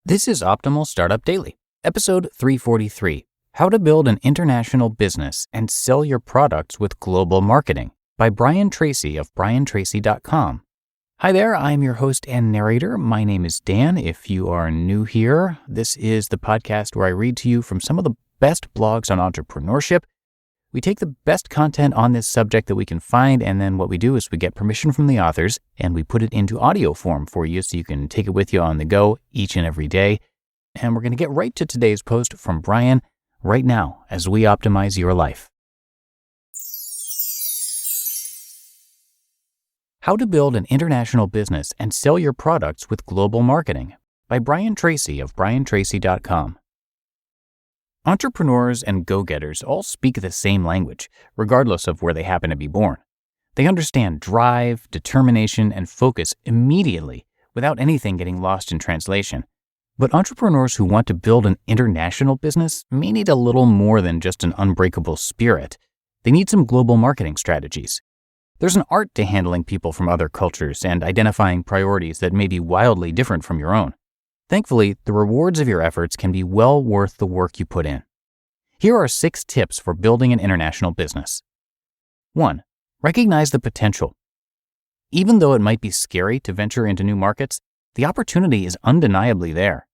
This is Optimal Startup Daily, episode 343, How to Build an International Business and Sell Your Products with Global Marketing by Brian Tracy of briantracy.com. Hi there, I'm your host and narrator. My name is Dan. If you are new here, this is the podcast where I read to you from some of the best blogs on entrepreneurship. We take the best content on this subject that we can find, and then what we do is we get permission from the authors, and we put it into audio form for you so you can take it with you on the go each and every day. And we're going to get right to today's post from Brian right now as we optimize your life. How to Build an International Business and Sell Your Products with Global Marketing by Brian Tracy of briantracy.com. Entrepreneurs and go-getters all speak the same language, regardless of where they happen to be born. They understand drive, determination, and focus immediately without anything getting lost in translation. But entrepreneurs who want to build an international business may need a little more than just an unbreakable spirit. They need some global marketing strategies. There's an art to handling people from other cultures and identifying priorities that may be wildly different from your own. Thankfully, the rewards of your efforts can be well worth the work you put in. Here are 6 tips for building an international business. 1. Recognize the potential. Even though it might be scary to venture into new markets, the opportunity is undeniably there.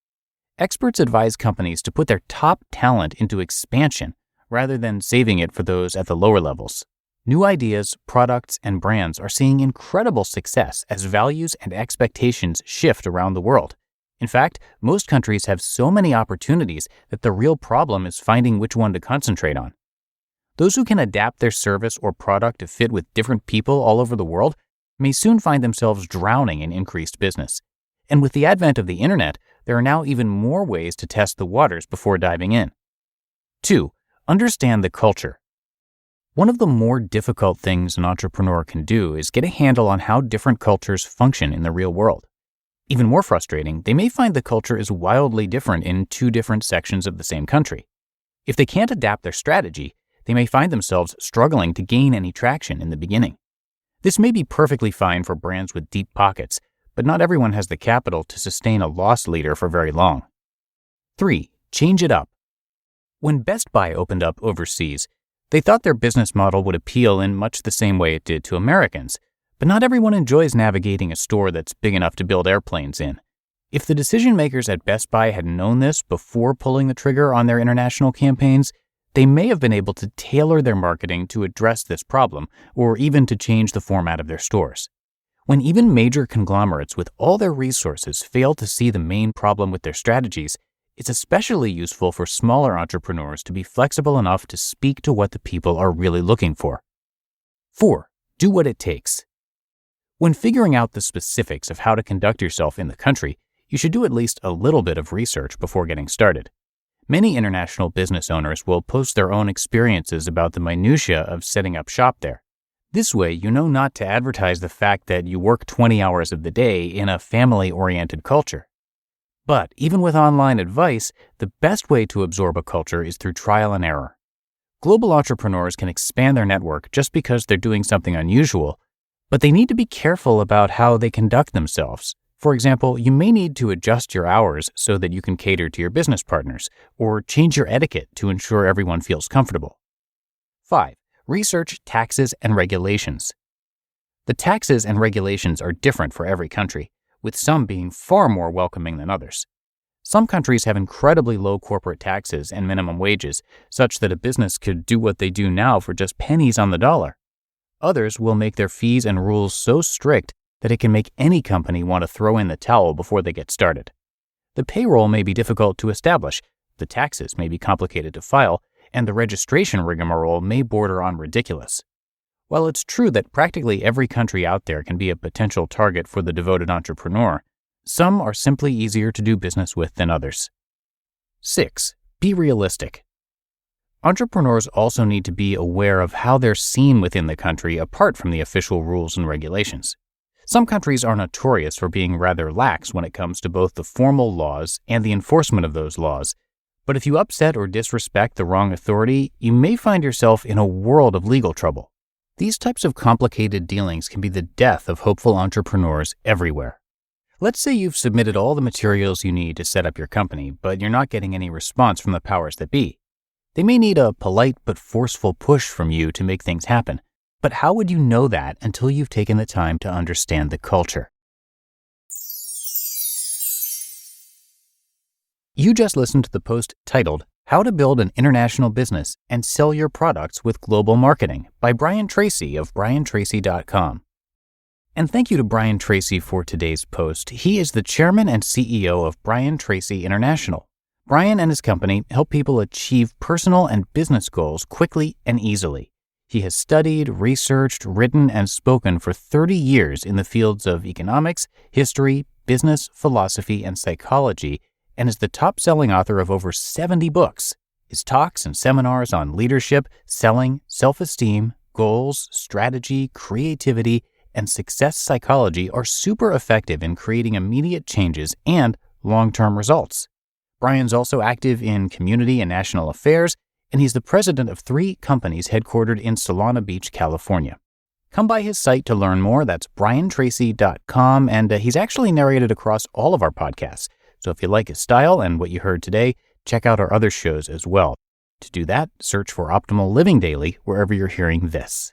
Experts advise companies to put their top talent into expansion rather than saving it for those at the lower levels. New ideas, products, and brands are seeing incredible success as values and expectations shift around the world. In fact, most countries have so many opportunities that the real problem is finding which one to concentrate on. Those who can adapt their service or product to fit with different people all over the world may soon find themselves drowning in increased business. And with the advent of the internet, there are now even more ways to test the waters before diving in. 2. Understand the culture. One of the more difficult things an entrepreneur can do is get a handle on how different cultures function in the real world. Even more frustrating, they may find the culture is wildly different in 2 different sections of the same country. If they can't adapt their strategy, they may find themselves struggling to gain any traction in the beginning. This may be perfectly fine for brands with deep pockets, but not everyone has the capital to sustain a loss leader for very long. 3. Change it up. When Best Buy opened up overseas, they thought their business model would appeal in much the same way it did to Americans. But not everyone enjoys navigating a store that's big enough to build airplanes in. If the decision makers at Best Buy had known this before pulling the trigger on their international campaigns, they may have been able to tailor their marketing to address this problem, or even to change the format of their stores. When even major conglomerates with all their resources fail to see the main problem with their strategies, it's especially useful for smaller entrepreneurs to be flexible enough to speak to what the people are really looking for. 4. Do what it takes. When figuring out the specifics of how to conduct yourself in the country, you should do at least a little bit of research before getting started. Many international business owners will post their own experiences about the minutiae of setting up shop there. This way, you know not to advertise the fact that you work 20 hours of the day in a family-oriented culture. But even with online advice, the best way to absorb a culture is through trial and error. Global entrepreneurs can expand their network just because they're doing something unusual, but they need to be careful about how they conduct themselves. For example, you may need to adjust your hours so that you can cater to your business partners, or change your etiquette to ensure everyone feels comfortable. 5. Research taxes and regulations. The taxes and regulations are different for every country, with some being far more welcoming than others. Some countries have incredibly low corporate taxes and minimum wages, such that a business could do what they do now for just pennies on the dollar. Others will make their fees and rules so strict that it can make any company want to throw in the towel before they get started. The payroll may be difficult to establish, the taxes may be complicated to file, and the registration rigmarole may border on ridiculous. While it's true that practically every country out there can be a potential target for the devoted entrepreneur, some are simply easier to do business with than others. 6. Be realistic. Entrepreneurs also need to be aware of how they're seen within the country apart from the official rules and regulations. Some countries are notorious for being rather lax when it comes to both the formal laws and the enforcement of those laws. But if you upset or disrespect the wrong authority, you may find yourself in a world of legal trouble. These types of complicated dealings can be the death of hopeful entrepreneurs everywhere. Let's say you've submitted all the materials you need to set up your company, but you're not getting any response from the powers that be. They may need a polite but forceful push from you to make things happen. But how would you know that until you've taken the time to understand the culture? You just listened to the post titled, How to Build an International Business and Sell Your Products with Global Marketing by Brian Tracy of briantracy.com. And thank you to Brian Tracy for today's post. He is the chairman and CEO of Brian Tracy International. Brian and his company help people achieve personal and business goals quickly and easily. He has studied, researched, written, and spoken for 30 years in the fields of economics, history, business, philosophy, and psychology, and is the top-selling author of over 70 books. His talks and seminars on leadership, selling, self-esteem, goals, strategy, creativity, and success psychology are super effective in creating immediate changes and long-term results. Brian's also active in community and national affairs, and he's the president of 3 companies headquartered in Solana Beach, California. Come by his site to learn more. That's briantracy.com, and he's actually narrated across all of our podcasts. So if you like his style and what you heard today, check out our other shows as well. To do that, search for Optimal Living Daily wherever you're hearing this.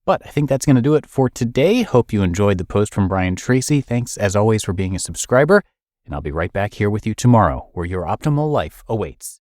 But I think that's going to do it for today. Hope you enjoyed the post from Brian Tracy. Thanks, as always, for being a subscriber. And I'll be right back here with you tomorrow, where your optimal life awaits.